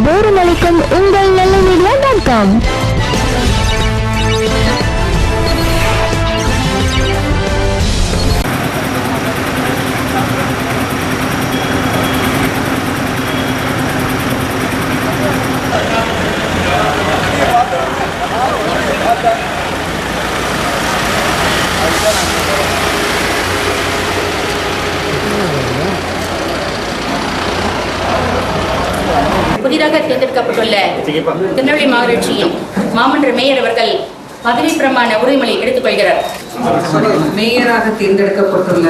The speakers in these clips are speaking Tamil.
தினந்தோறும் அளிக்கும் உங்கள் நெல்லை மீடியா.com. புதிதாக தேர்ந்தெடுக்கப்பட்டுள்ள திருநெல்வேலி மாநகராட்சியின் மாமன்ற மேயர் அவர்கள் பதவி பிரமாண உறுதிமொழி எடுத்துக் கொள்கிறார். மேயராக தேர்ந்தெடுக்கப்பட்டுள்ள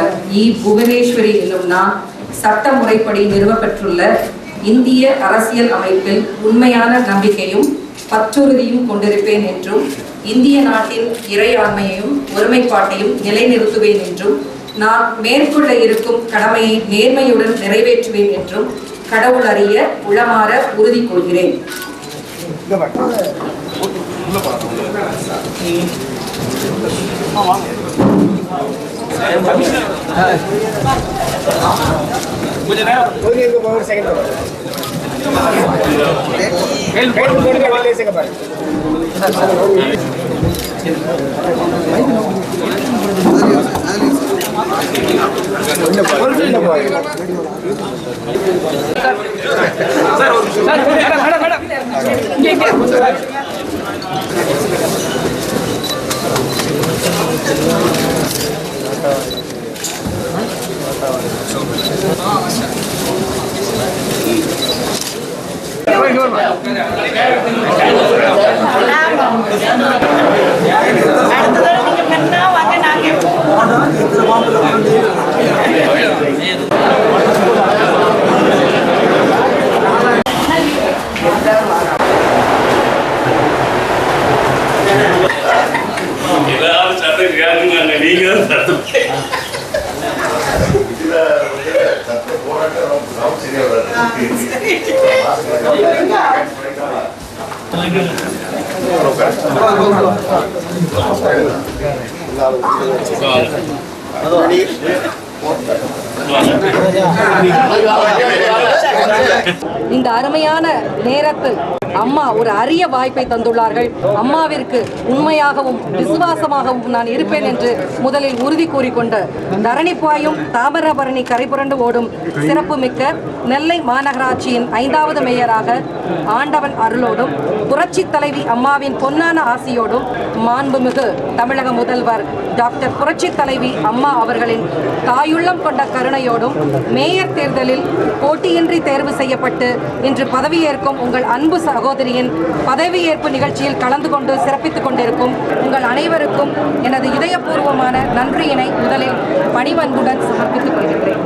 புவனேஸ்வரி என்னும் நான் சட்ட முறைப்படி நிறுவப்பெற்றுள்ள இந்திய அரசியல் அமைப்பில் உண்மையான நம்பிக்கையும் பற்றுறுதியும் கொண்டிருப்பேன் என்றும் இந்திய நாட்டின் இறையாண்மையையும் ஒருமைப்பாட்டையும் நிலைநிறுத்துவேன் என்றும் நான் மேற்கொள்ள இருக்கும் கடமையை நேர்மையுடன் நிறைவேற்றுவேன் என்றும் கடவுள் அறிய உளமாற உறுதி கொள்கிறேன். இந்த அருமையான நேரத்தில் அம்மா ஒரு அரிய வாய்ப்பை தந்துள்ளார்கள். அம்மாவிற்கு உண்மையாகவும் விசுவாசமாகவும் நான் இருப்பேன் என்று முதலில் உறுதி கூறிக்கொண்டு தரணிப்பாயும் தாமிரபரணி கரைபுரண்டு ஓடும் சிறப்புமிக்க நெல்லை மாநகராட்சியின் 5வது மேயராக ஆண்டவன் அருளோடும் புரட்சி தலைவி அம்மாவின் பொன்னான ஆசியோடும் மாண்புமிகு தமிழக முதல்வர் டாக்டர் புரட்சி தலைவி அம்மா அவர்களின் தாயுள்ளம் கொண்ட கருணையோடும் மேயர் தேர்தலில் போட்டியின்றி தேர்வு செய்யப்பட்டு இன்று பதவியேற்கும் உங்கள் அன்பு சகோதரியின் பதவியேற்பு நிகழ்ச்சியில் கலந்து கொண்டு சிறப்பித்துக் கொண்டிருக்கும் உங்கள் அனைவருக்கும் எனது இதயபூர்வமான நன்றியினை முதலில் பணிவன்புடன் சமர்ப்பித்துக் கொள்கின்றேன்.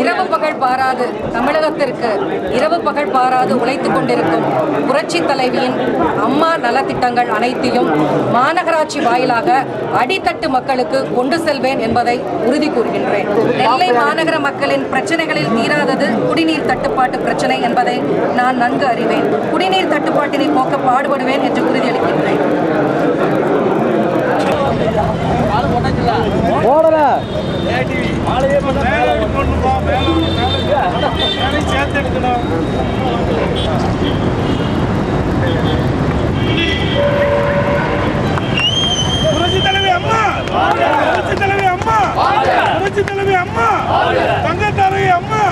இரவு பகல் பாராது தமிழகத்திற்கு இரவு பகல் பாராது உழைத்துக் கொண்டிருக்கும் புரட்சி தலைவியின் அம்மா நலத்திட்டங்கள் அனைத்தையும் மாநகராட்சி வாயிலாக அடித்தட்டு மக்களுக்கு கொண்டு செல்வேன் என்பதை உறுதி கூறுகின்றேன். நெல்லை மாநகர மக்களின் பிரச்சனைகளில் தீராதது குடிநீர் தட்டுப்பாட்டு பிரச்சனை என்பதை நான் நன்கு அறிவேன். குடிநீர் தட்டுப்பாட்டினை போக்க பாடுபடுவேன் என்று உறுதியளிக்கின்றேன். புரட்சி தலைவி அம்மா, புரட்சி தலைவி அம்மா, புரட்சி தலைவி அம்மா, தங்கத்தாரவி அம்மா.